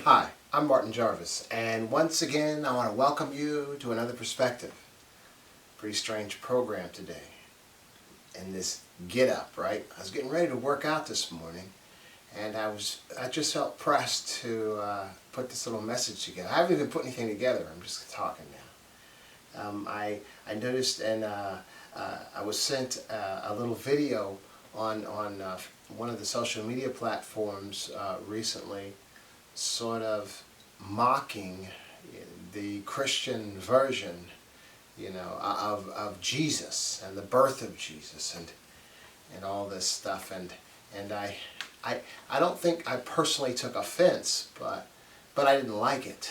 Hi, I'm Martin Jarvis, and once again I want to welcome you to another perspective. Pretty strange program today. And this get up, right? I was getting ready to work out this morning, and I just felt pressed to put this little message together. I haven't even put anything together. I'm just talking now. I noticed, and I was sent a little video on one of the social media platforms recently, sort of mocking the Christian version, of Jesus and the birth of Jesus and all this stuff. And I don't think I personally took offense, but I didn't like it.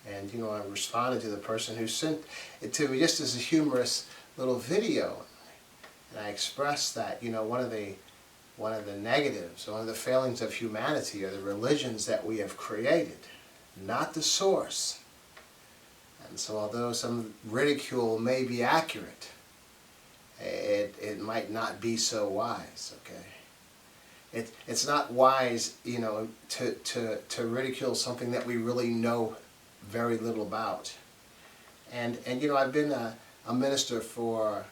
And I responded to the person who sent it to me just as a humorous little video, and I expressed that one of the negatives, one of the failings of humanity are the religions that we have created, not the source. And so although some ridicule may be accurate, it might not be so wise, okay? It's not wise, to ridicule something that we really know very little about. And I've been a minister for,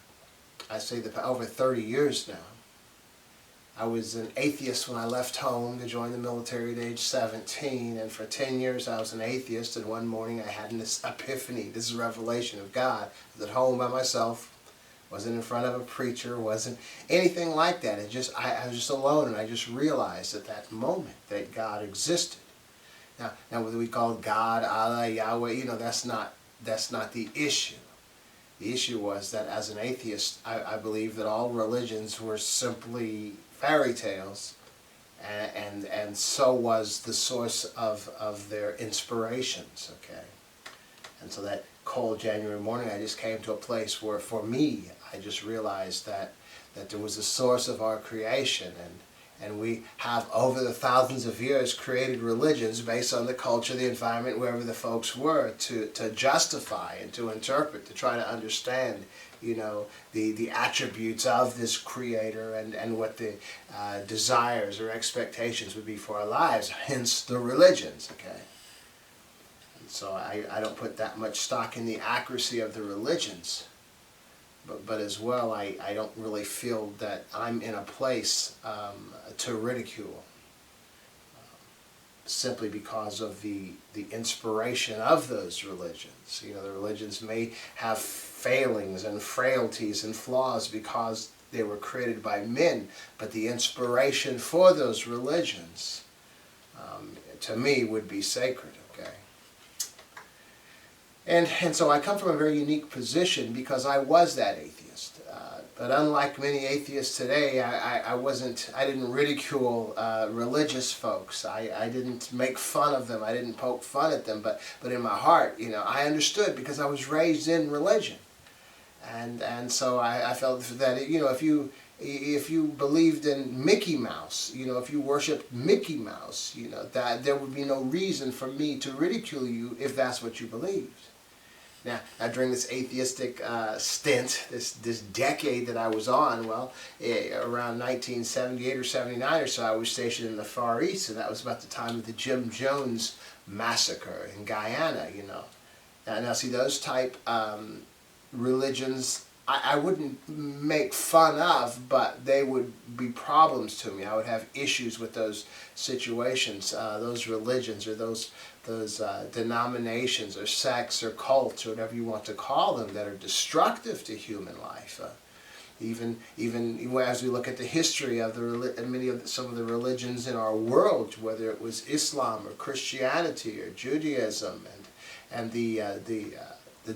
I say, over 30 years now. I was an atheist when I left home to join the military at age 17, and for 10 years I was an atheist, and one morning I had this epiphany, this revelation of God. I was at home by myself, wasn't in front of a preacher, wasn't anything like that. I was just alone, and I just realized at that moment that God existed. Now whether we call it God, Allah, Yahweh, that's not the issue. The issue was that as an atheist, I believed that all religions were simply fairy tales, and so was the source of their inspirations, okay? And so that cold January morning, I just came to a place where, for me, I just realized that there was a source of our creation, and we have, over the thousands of years, created religions based on the culture, the environment, wherever the folks were, to justify and to interpret, to try to understand, the attributes of this creator and what the desires or expectations would be for our lives, hence the religions, okay? And so I don't put that much stock in the accuracy of the religions. But as well, I don't really feel that I'm in a place to ridicule, simply because of the inspiration of those religions. The religions may have failings and frailties and flaws because they were created by men, but the inspiration for those religions, to me, would be sacred, okay? And so I come from a very unique position because I was that atheist. But unlike many atheists today, I didn't ridicule religious folks. I didn't make fun of them. I didn't poke fun at them. But in my heart, I understood because I was raised in religion. And so I felt that, if you believed in Mickey Mouse, if you worshipped Mickey Mouse, that there would be no reason for me to ridicule you if that's what you believed. Now during this atheistic stint, this decade that I was on, around 1978 or 79 or so, I was stationed in the Far East, and that was about the time of the Jim Jones massacre in Guyana, Now see, those type religions, I wouldn't make fun of, but they would be problems to me. I would have issues with those situations, those religions, or those denominations or sects or cults or whatever you want to call them, that are destructive to human life. Even as we look at the history of some of the religions in our world, whether it was Islam or Christianity or Judaism, and the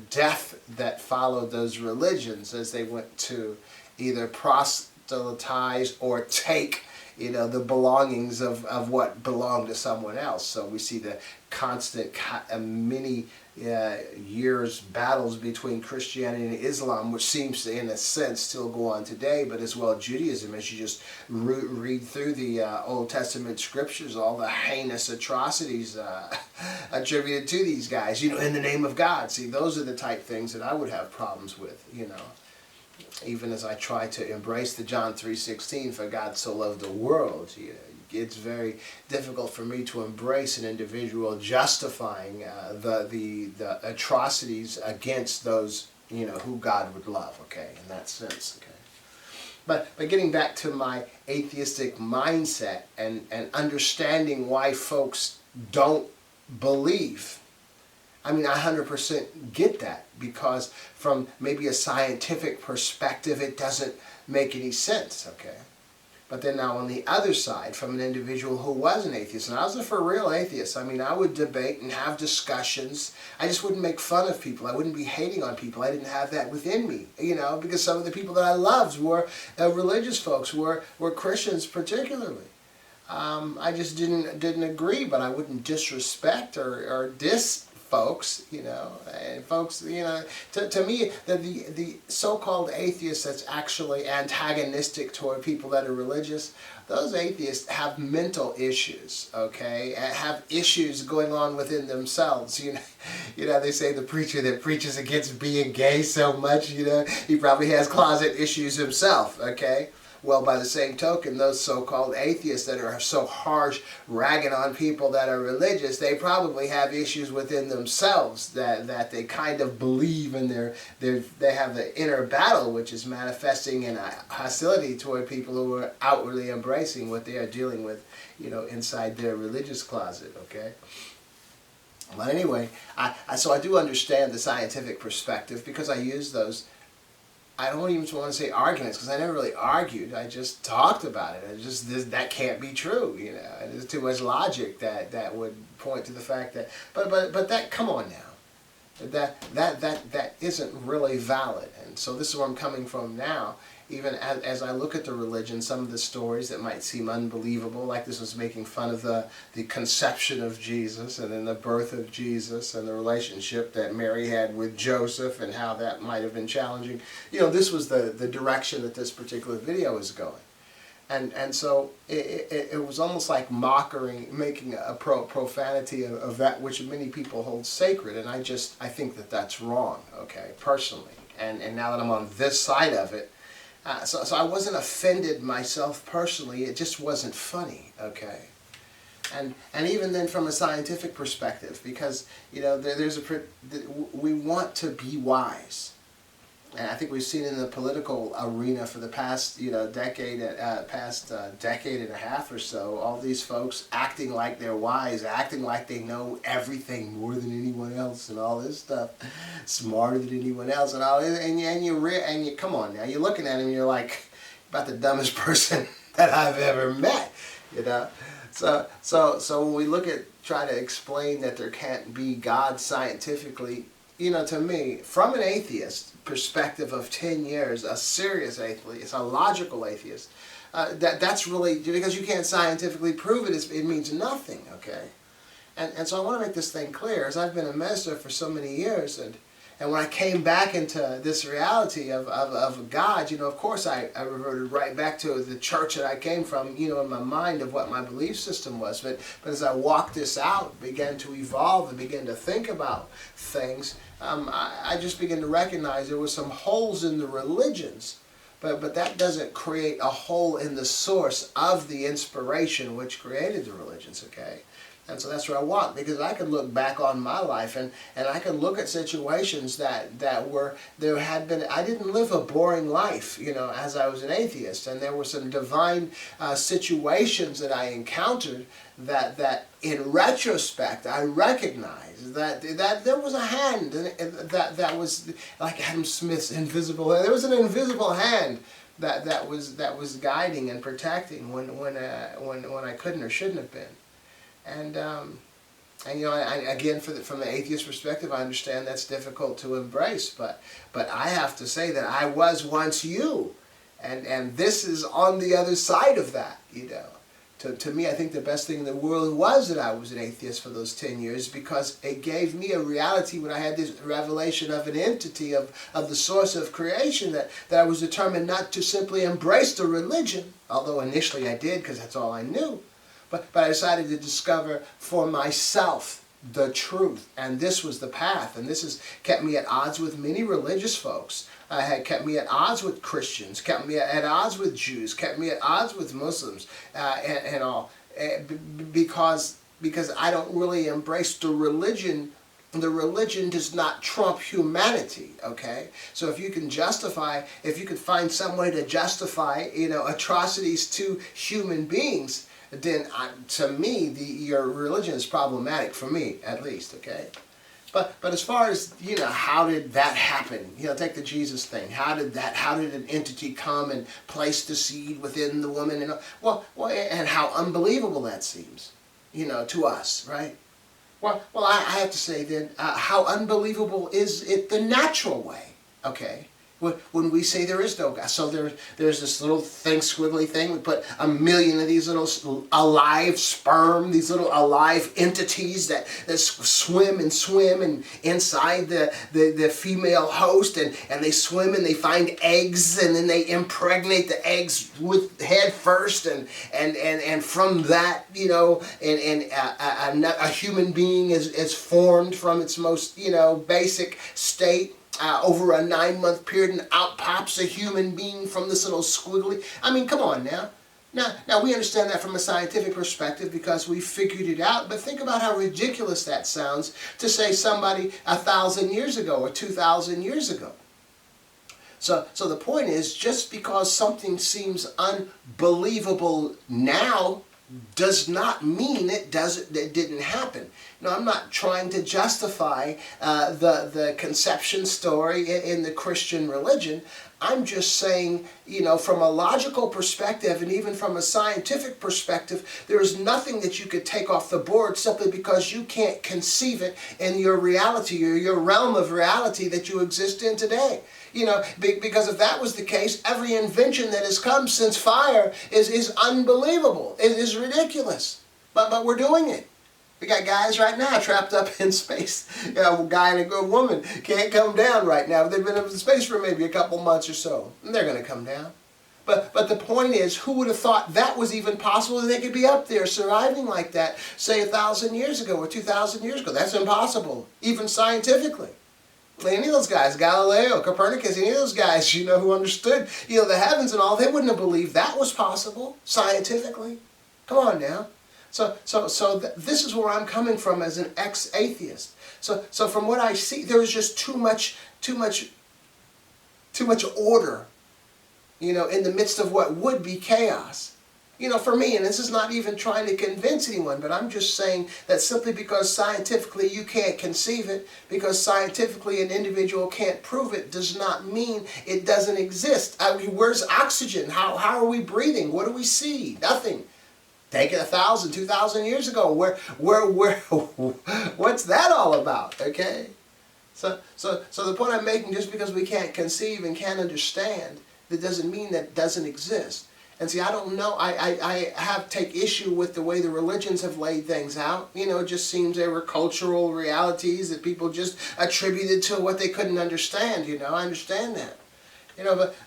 death that followed those religions as they went to either proselytize or take the belongings of what belonged to someone else. So we see the constant many years battles between Christianity and Islam, which seems to, in a sense, still go on today, but as well Judaism. As you just read through the Old Testament scriptures, all the heinous atrocities attributed to these guys, in the name of God. See, those are the type things that I would have problems with, even as I try to embrace the John 3:16, for God so loved the world. it's very difficult for me to embrace an individual justifying the atrocities against those, who God would love, okay, in that sense, okay. But getting back to my atheistic mindset and understanding why folks don't believe, I mean, I 100% get that, because from maybe a scientific perspective, it doesn't make any sense, okay? But then now on the other side, from an individual who was an atheist, and I was a for real atheist, I mean, I would debate and have discussions. I just wouldn't make fun of people. I wouldn't be hating on people. I didn't have that within me, because some of the people that I loved were religious folks, were Christians particularly. I just didn't agree, but I wouldn't disrespect or diss folks, and folks, to me, the so-called atheists that's actually antagonistic toward people that are religious, those atheists have mental issues, okay, and have issues going on within themselves, they say the preacher that preaches against being gay so much, he probably has closet issues himself, okay. Well, by the same token, those so-called atheists that are so harsh, ragging on people that are religious, they probably have issues within themselves that they kind of believe in they have the inner battle, which is manifesting in a hostility toward people who are outwardly embracing what they are dealing with, inside their religious closet, okay? But anyway, so I do understand the scientific perspective, because I use those. I don't even want to say arguments, because I never really argued. I just talked about it. That can't be true, And there's too much logic that would point to the fact that. But that, come on now, that isn't really valid. And so this is where I'm coming from now. Even as I look at the religion, some of the stories that might seem unbelievable, like this was making fun of the conception of Jesus, and then the birth of Jesus, and the relationship that Mary had with Joseph, and how that might have been challenging. This was the direction that this particular video is going. And so it was almost like mockery, making a profanity of that which many people hold sacred, and I think that that's wrong, okay, personally. And now that I'm on this side of it, so I wasn't offended myself personally. It just wasn't funny, okay? And even then from a scientific perspective, because, we want to be wise. And I think we've seen in the political arena for the past, decade and a half or so, all these folks acting like they're wise, acting like they know everything more than anyone else, and all this stuff, smarter than anyone else, and all this, and you come on now, you're looking at him, and you're like, about the dumbest person that I've ever met, So when we try to explain that there can't be God scientifically, to me, from an atheist perspective of 10 years, a serious atheist, a logical atheist, that's really, because you can't scientifically prove it, it means nothing, okay? And so I want to make this thing clear, as I've been a minister for so many years, and when I came back into this reality of God, of course I reverted right back to the church that I came from, in my mind of what my belief system was. But as I walked this out, began to evolve and began to think about things, I just began to recognize there were some holes in the religions. But that doesn't create a hole in the source of the inspiration which created the religions, okay? And so that's where I walk, because I can look back on my life and I can look at situations that I didn't live a boring life, as I was an atheist. And there were some divine situations that I encountered that in retrospect I recognized that there was a hand that was like Adam Smith's invisible hand. There was an invisible hand that was guiding and protecting when I couldn't or shouldn't have been. And again, from the atheist perspective, I understand that's difficult to embrace, but I have to say that I was once you, and this is on the other side of that, To me, I think the best thing in the world was that I was an atheist for those 10 years, because it gave me a reality when I had this revelation of an entity, of the source of creation, that I was determined not to simply embrace the religion, although initially I did, because that's all I knew. But I decided to discover for myself the truth, and this was the path, and this has kept me at odds with many religious folks. Had kept me at odds with Christians, kept me at odds with Jews, kept me at odds with Muslims, and all, because I don't really embrace the religion. The religion does not trump humanity, okay? So if you can find some way to justify, atrocities to human beings, then to me, your religion is problematic, for me at least, okay? But as far as, how did that happen? Take the Jesus thing. How did an entity come and place the seed within the woman? And how unbelievable that seems, to us, right? Well, I have to say then, how unbelievable is it the natural way, okay? When we say there is no God. So there's this little thing, squiggly thing. We put a million of these little alive sperm, these little alive entities that swim and inside the female host, and they swim and they find eggs, and then they impregnate the eggs with head first, and from that, a human being is formed from its most, basic state. Over a 9-month period, and out pops a human being from this little squiggly. I mean, come on now. Now we understand that from a scientific perspective because we figured it out, but think about how ridiculous that sounds to say somebody 1,000 years ago or 2,000 years ago. So the point is, just because something seems unbelievable now does not mean it didn't happen. I'm not trying to justify the conception story in the Christian religion. I'm just saying, from a logical perspective and even from a scientific perspective, there is nothing that you could take off the board simply because you can't conceive it in your reality or your realm of reality that you exist in today. Because if that was the case, every invention that has come since fire is unbelievable. It is ridiculous. But we're doing it. We got guys right now trapped up in space. A guy and a good woman can't come down right now. They've been up in space for maybe a couple months or so. And they're going to come down. But the point is, who would have thought that was even possible, that they could be up there surviving like that, say 1,000 years ago or 2,000 years ago? That's impossible, even scientifically. Any of those guys, Galileo, Copernicus, any of those guys, who understood, the heavens and all, they wouldn't have believed that was possible scientifically. Come on now. So this is where I'm coming from as an ex-atheist. So from what I see, there is just too much order, in the midst of what would be chaos. For me, and this is not even trying to convince anyone, but I'm just saying that simply because scientifically you can't conceive it, because scientifically an individual can't prove it, does not mean it doesn't exist. I mean, where's oxygen? How are we breathing? What do we see? Nothing. Take it 1,000, 2,000 years ago. Where, what's that all about? Okay? So the point I'm making, just because we can't conceive and can't understand, that doesn't mean that it doesn't exist. And see, I don't know, I take issue with the way the religions have laid things out. It just seems they were cultural realities that people just attributed to what they couldn't understand, I understand that.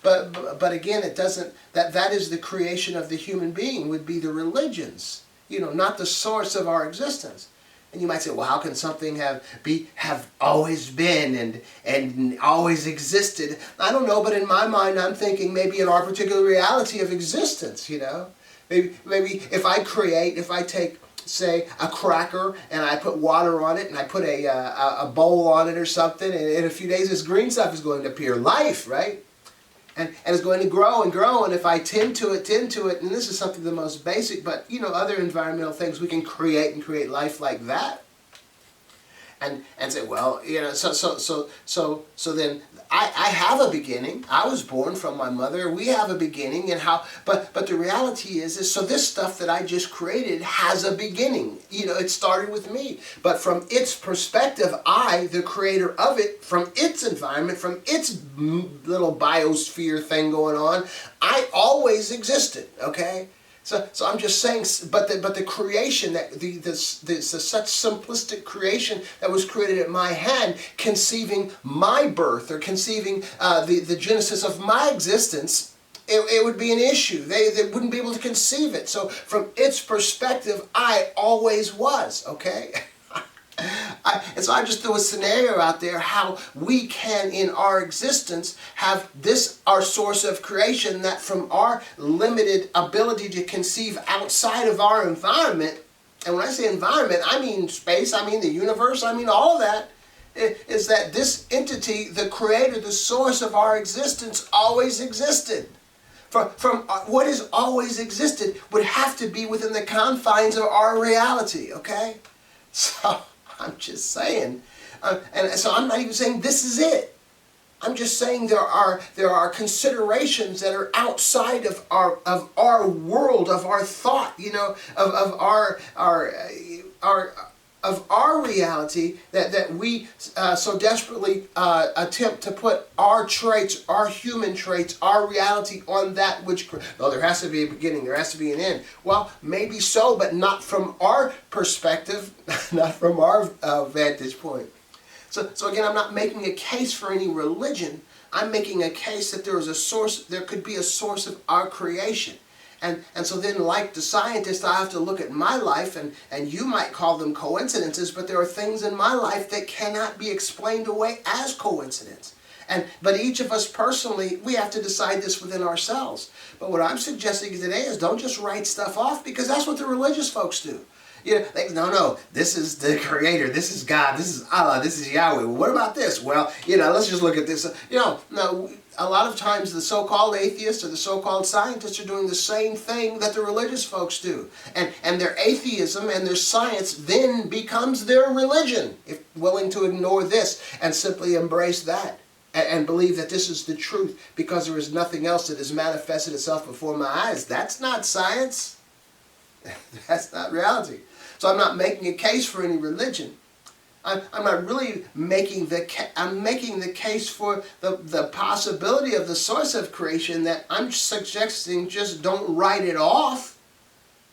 But again, it doesn't, that is the creation of the human being, would be the religions, not the source of our existence. And you might say, well, how can something have always been and always existed? I don't know, but in my mind, I'm thinking maybe in our particular reality of existence, Maybe if I take, say, a cracker and I put water on it and I put a bowl on it or something, and in a few days this green stuff is going to appear. Life, right? And it's going to grow and grow, and if I tend to it, and this is something the most basic, but other environmental things, we can create life like that. And say, well, so then I have a beginning. I was born from my mother. We have a beginning, but the reality is so this stuff that I just created has a beginning. It started with me. But from its perspective, I, the creator of it, from its environment, from its little biosphere thing going on, I always existed, okay? So I'm just saying, but the creation, that the such simplistic creation that was created at my hand, conceiving my birth or conceiving the genesis of my existence, it would be an issue. They wouldn't be able to conceive it. So from its perspective, I always was, okay? And so I just threw a scenario out there how we can, in our existence, have this, our source of creation, that from our limited ability to conceive outside of our environment, and when I say environment, I mean space, I mean the universe, I mean all of that, is that this entity, the creator, the source of our existence, always existed. From what has always existed would have to be within the confines of our reality, okay? So I'm just saying, and so I'm not even saying this is it. I'm just saying there are considerations that are outside of our world, of our thought, you know, of our reality that we so desperately attempt to put our traits, our human traits, our reality on that which, well, there has to be a beginning, there has to be an end. Well, maybe so, but not from our perspective, not from our vantage point. So again, I'm not making a case for any religion. I'm making a case that there is a source, there could be a source of our creation. And so then, like the scientist, I have to look at my life, and you might call them coincidences, but there are things in my life that cannot be explained away as coincidence. But each of us personally, we have to decide this within ourselves. But what I'm suggesting today is don't just write stuff off, because that's what the religious folks do. You know, no, this is the creator, this is God, this is Allah, this is Yahweh. Well, what about this? Well, you know, let's just look at this. You know, no, a lot of times the so-called atheists or the so-called scientists are doing the same thing that the religious folks do. And their atheism and their science then becomes their religion, if willing to ignore this and simply embrace that. And believe that this is the truth because there is nothing else that has manifested itself before my eyes. That's not science. That's not reality. So I'm not making a case for any religion. I'm not really making I'm making the case for the possibility of the source of creation, that I'm suggesting just don't write it off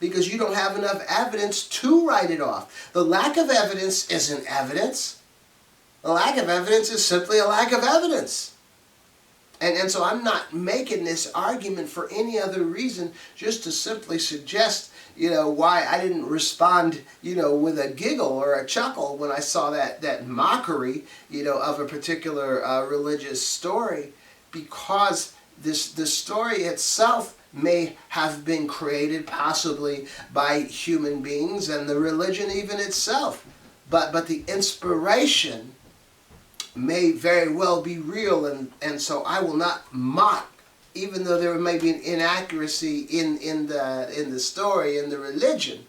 because you don't have enough evidence to write it off. The lack of evidence isn't evidence. The lack of evidence is simply a lack of evidence. And so I'm not making this argument for any other reason, just to simply suggest, you know, why I didn't respond, you know, with a giggle or a chuckle when I saw that mockery, you know, of a particular religious story, because the story itself may have been created possibly by human beings and the religion even itself, but the inspiration may very well be real, and so I will not mock, even though there may be an inaccuracy in the story, in the religion.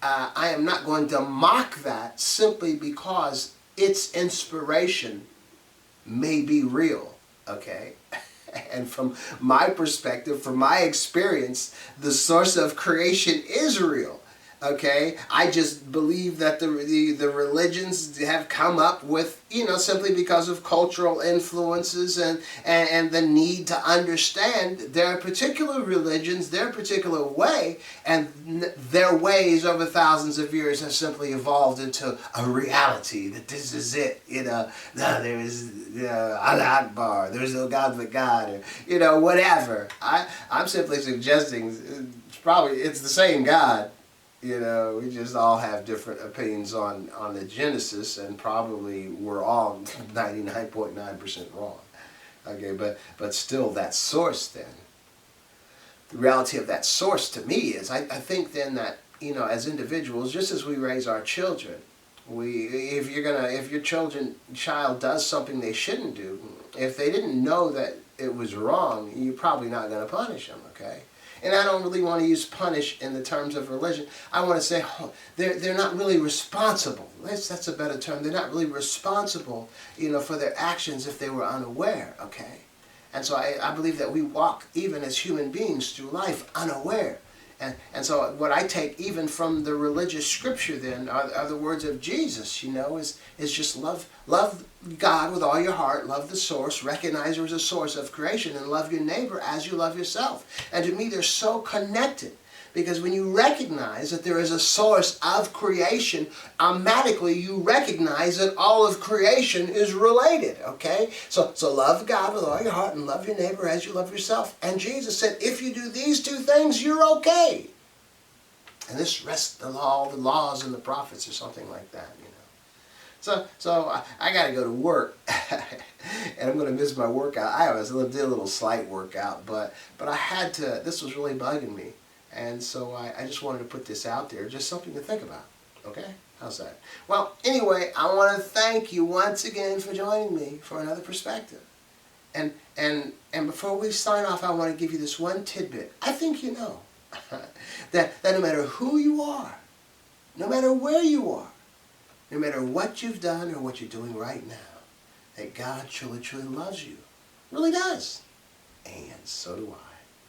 I am not going to mock that simply because its inspiration may be real, okay? And from my perspective, from my experience, the source of creation is real. Okay, I just believe that the religions have come up with, you know, simply because of cultural influences and the need to understand their particular religions, their particular way, and their ways over thousands of years have simply evolved into a reality that this is it. You know, no, there is Allah Akbar, there is no God but God, or, you know, whatever. I'm simply suggesting it's the same God. You know, we just all have different opinions on the Genesis, and probably we're all 99.9% wrong. Okay, but still that source then. The reality of that source to me is, I think then that, you know, as individuals, just as we raise our children, if your child does something they shouldn't do, if they didn't know that it was wrong, you're probably not going to punish them, okay? And I don't really want to use punish in the terms of religion. I want to say they're not really responsible. That's a better term. They're not really responsible, you know, for their actions if they were unaware, okay? And so I believe that we walk, even as human beings, through life unaware. And so what I take even from the religious scripture then are the words of Jesus, you know, is just love God with all your heart, love the source, recognize there is a source of creation, and love your neighbor as you love yourself. And to me, they're so connected. Because when you recognize that there is a source of creation, automatically you recognize that all of creation is related, okay? So love God with all your heart and love your neighbor as you love yourself. And Jesus said, if you do these two things, you're okay. And this rests on all the laws and the prophets or something like that, you know. I got to go to work, and I'm going to miss my workout. I did a little slight workout, but I had to. This was really bugging me, and so I just wanted to put this out there, just something to think about. Okay, how's that? Well, anyway, I want to thank you once again for joining me for another perspective. And before we sign off, I want to give you this one tidbit. I think you know that no matter who you are, no matter where you are, no matter what you've done or what you're doing right now, that God truly, truly loves you. Really does. And so do I.